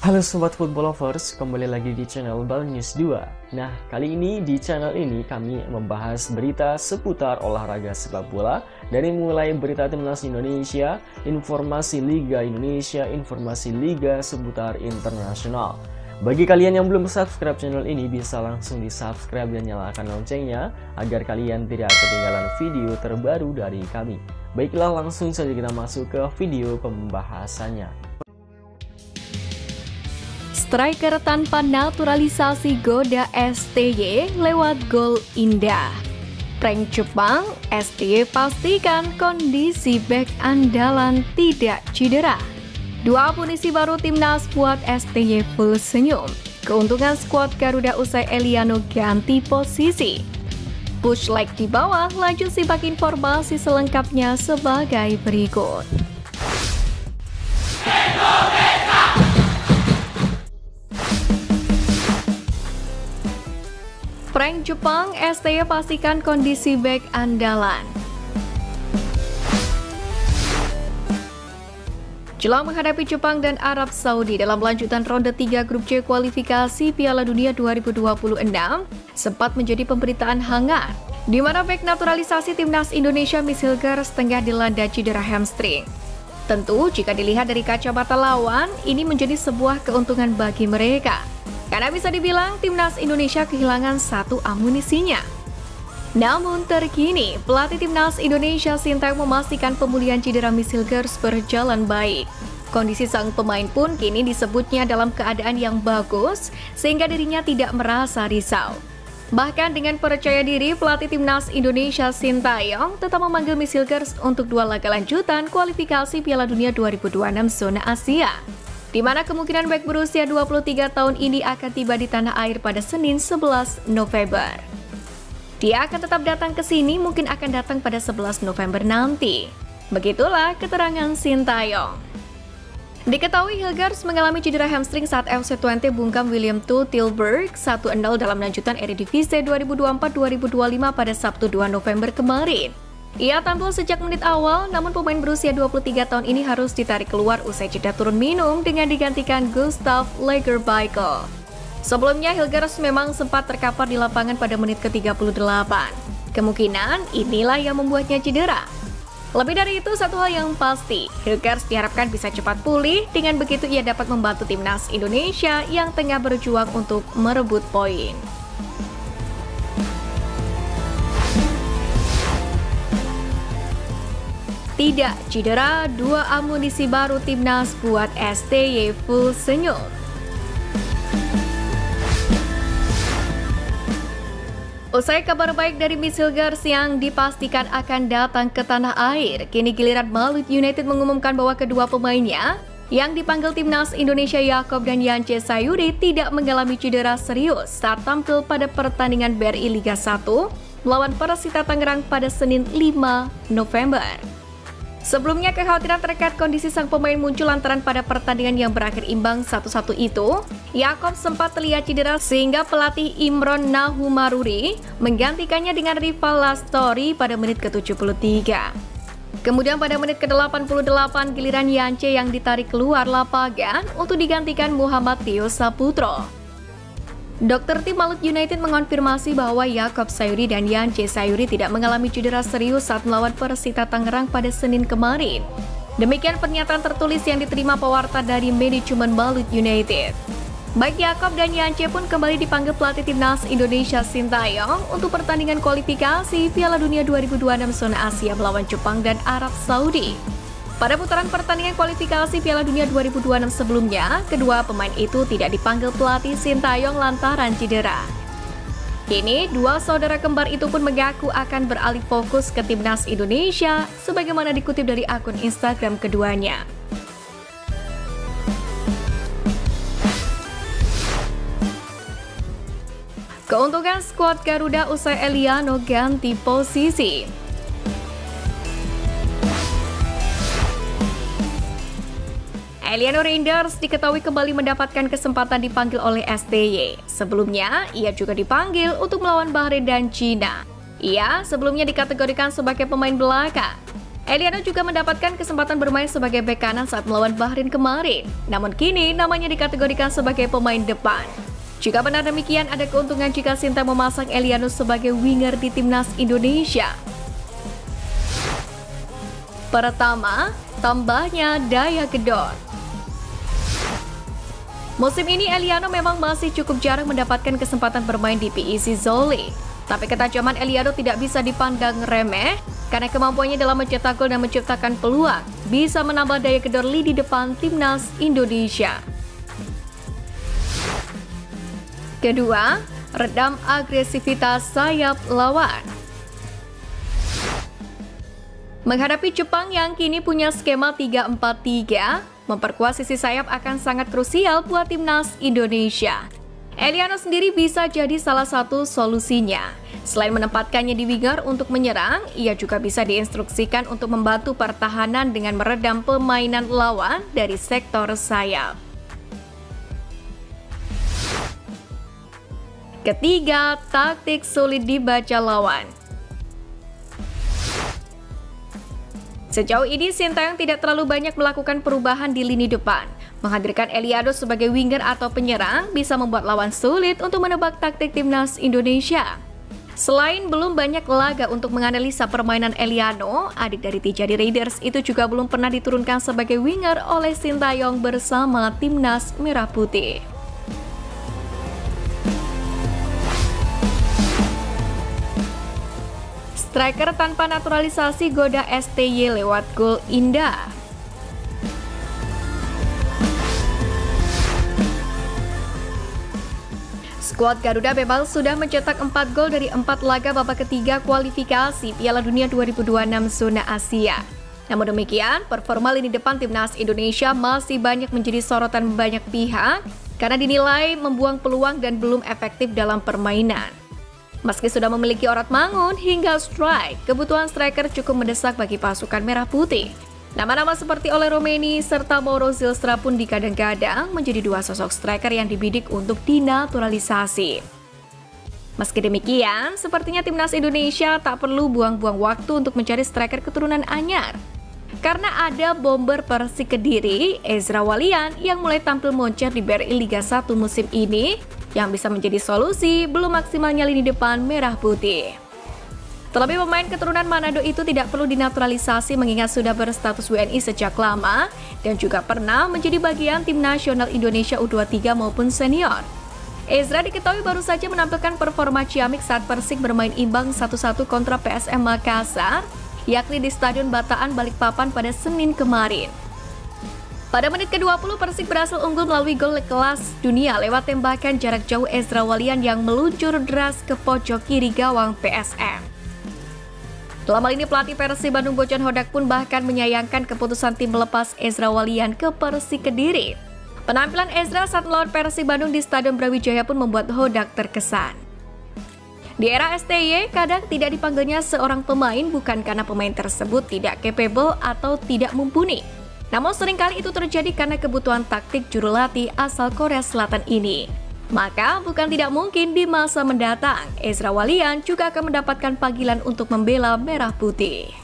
Halo Sobat Football Lovers, kembali lagi di channel Bal News 2. Nah, kali ini di channel ini kami membahas berita seputar olahraga sepak bola. Dari mulai berita timnas Indonesia, informasi Liga Indonesia, informasi Liga seputar internasional. Bagi kalian yang belum subscribe channel ini, bisa langsung di subscribe dan nyalakan loncengnya agar kalian tidak ketinggalan video terbaru dari kami. Baiklah, langsung saja kita masuk ke video pembahasannya. Striker tanpa naturalisasi goda STY lewat gol indah. Prank Jepang, STY pastikan kondisi bek andalan tidak cedera. Dua amunisi baru timnas buat STY full senyum. Keuntungan skuad Garuda usai Eliano ganti posisi. Push like di bawah, lanjut simak informasi selengkapnya sebagai berikut. Prank Jepang, STY pastikan kondisi bek andalan. Jelang menghadapi Jepang dan Arab Saudi dalam lanjutan ronde 3 grup C kualifikasi Piala Dunia 2026 sempat menjadi pemberitaan hangat, di mana bek naturalisasi timnas Indonesia Miss Hilgers tengah dilanda cedera hamstring. Tentu jika dilihat dari kacamata lawan, ini menjadi sebuah keuntungan bagi mereka. Karena bisa dibilang timnas Indonesia kehilangan satu amunisinya. Namun terkini, pelatih timnas Indonesia Sintayong memastikan pemulihan cedera Miss Hilgers berjalan baik. Kondisi sang pemain pun kini disebutnya dalam keadaan yang bagus, sehingga dirinya tidak merasa risau. Bahkan dengan percaya diri, pelatih timnas Indonesia Sintayong tetap memanggil Miss Hilgers untuk 2 laga lanjutan kualifikasi Piala Dunia 2026 zona Asia, di mana kemungkinan bek berusia 23 tahun ini akan tiba di tanah air pada Senin 11 November. Dia akan tetap datang ke sini, mungkin akan datang pada 11 November nanti. Begitulah keterangan Sintayong. Diketahui Hilgers mengalami cedera hamstring saat FC Twente bungkam Willem II Tilburg 1-0 dalam lanjutan Eredivisie 2024-2025 pada Sabtu 2 November kemarin. Ia tampil sejak menit awal, namun pemain berusia 23 tahun ini harus ditarik keluar usai jeda turun minum dengan digantikan Gustav Lagerbielke. Sebelumnya, Hilgers memang sempat terkapar di lapangan pada menit ke-38. Kemungkinan inilah yang membuatnya cedera. Lebih dari itu, satu hal yang pasti, Hilgers diharapkan bisa cepat pulih, dengan begitu ia dapat membantu timnas Indonesia yang tengah berjuang untuk merebut poin. Tidak cedera, 2 amunisi baru timnas buat STY full senyum. Usai kabar baik dari Miss Hilgers yang dipastikan akan datang ke tanah air, kini giliran Malut United mengumumkan bahwa kedua pemainnya yang dipanggil timnas Indonesia Yaakob dan Yance Sayuri tidak mengalami cedera serius saat tampil pada pertandingan BRI Liga 1 melawan Persita Tangerang pada Senin 5 November. Sebelumnya, kekhawatiran terkait kondisi sang pemain muncul lantaran pada pertandingan yang berakhir imbang 1-1 itu, Yaakob sempat terlihat cedera sehingga pelatih Imron Nahumaruri menggantikannya dengan rival Lastori pada menit ke-73. Kemudian pada menit ke-88 giliran Yance yang ditarik keluar lapangan untuk digantikan Muhammad Tio Saputro. Dokter tim Malut United mengonfirmasi bahwa Yaakob Sayuri dan Yance Sayuri tidak mengalami cedera serius saat melawan Persita Tangerang pada Senin kemarin. Demikian pernyataan tertulis yang diterima pewarta dari manajemen Malut United. Baik Yaakob dan Yance pun kembali dipanggil pelatih timnas Indonesia Sintayong untuk pertandingan kualifikasi Piala Dunia 2026 zona Asia melawan Jepang dan Arab Saudi. Pada putaran pertandingan kualifikasi Piala Dunia 2026 sebelumnya, kedua pemain itu tidak dipanggil pelatih Sintayong lantaran cedera. Kini, dua saudara kembar itu pun mengaku akan beralih fokus ke timnas Indonesia, sebagaimana dikutip dari akun Instagram keduanya. Keuntungan skuad Garuda usai Eliano ganti posisi. Eliano Reinders diketahui kembali mendapatkan kesempatan dipanggil oleh STY. Sebelumnya, ia juga dipanggil untuk melawan Bahrain dan Cina. Ia sebelumnya dikategorikan sebagai pemain belakang. Eliano juga mendapatkan kesempatan bermain sebagai bek kanan saat melawan Bahrain kemarin. Namun kini namanya dikategorikan sebagai pemain depan. Jika benar demikian, ada keuntungan jika Sintayong memasang Eliano sebagai winger di timnas Indonesia. Pertama, tambahnya daya gedor. Musim ini Eliano memang masih cukup jarang mendapatkan kesempatan bermain di PEC Zwolle. Tapi ketajaman Eliano tidak bisa dipandang remeh karena kemampuannya dalam mencetak gol dan menciptakan peluang bisa menambah daya gedor lini depan timnas Indonesia. Kedua, redam agresivitas sayap lawan. Menghadapi Jepang yang kini punya skema 3-4-3, memperkuat sisi sayap akan sangat krusial buat timnas Indonesia. Eliano sendiri bisa jadi salah satu solusinya. Selain menempatkannya di winger untuk menyerang, ia juga bisa diinstruksikan untuk membantu pertahanan dengan meredam permainan lawan dari sektor sayap. Ketiga, taktik sulit dibaca lawan. Sejauh ini Sintayong tidak terlalu banyak melakukan perubahan di lini depan. Menghadirkan Eliano sebagai winger atau penyerang bisa membuat lawan sulit untuk menebak taktik timnas Indonesia. Selain belum banyak laga untuk menganalisa permainan Eliano, adik dari Tijadi Raiders itu juga belum pernah diturunkan sebagai winger oleh Sintayong bersama timnas Merah Putih. Striker tanpa naturalisasi goda STY lewat gol indah. Skuad Garuda memang sudah mencetak 4 gol dari 4 laga babak ketiga kualifikasi Piala Dunia 2026 zona Asia. Namun demikian, performa lini depan timnas Indonesia masih banyak menjadi sorotan banyak pihak karena dinilai membuang peluang dan belum efektif dalam permainan. Meski sudah memiliki Orat Mangun hingga strike, kebutuhan striker cukup mendesak bagi pasukan Merah Putih. Nama-nama seperti Ole Romeni serta Mauro Zylstra pun dikadang-kadang menjadi dua sosok striker yang dibidik untuk dinaturalisasi. Meski demikian, sepertinya timnas Indonesia tak perlu buang-buang waktu untuk mencari striker keturunan anyar. Karena ada bomber Persik Kediri, Ezra Walian yang mulai tampil moncer di BRI Liga 1 musim ini, yang bisa menjadi solusi belum maksimalnya lini depan Merah Putih. Terlebih pemain keturunan Manado itu tidak perlu dinaturalisasi mengingat sudah berstatus WNI sejak lama dan juga pernah menjadi bagian tim nasional Indonesia U23 maupun senior. Ezra diketahui baru saja menampilkan performa ciamik saat Persik bermain imbang 1-1 kontra PSM Makassar, yakni di Stadion Bataan Balikpapan pada Senin kemarin. Pada menit ke-20, Persik berhasil unggul melalui gol kelas dunia lewat tembakan jarak jauh Ezra Walian yang meluncur deras ke pojok kiri gawang PSM. Dalam hal ini, pelatih Persib Bandung Bojan Hodak pun bahkan menyayangkan keputusan tim melepas Ezra Walian ke Persik Kediri. Penampilan Ezra saat melawan Persib Bandung di Stadion Brawijaya pun membuat Hodak terkesan. Di era STY, kadang tidak dipanggilnya seorang pemain bukan karena pemain tersebut tidak capable atau tidak mumpuni. Namun seringkali itu terjadi karena kebutuhan taktik juru latih asal Korea Selatan ini. Maka bukan tidak mungkin di masa mendatang, Ezra Walian juga akan mendapatkan panggilan untuk membela Merah Putih.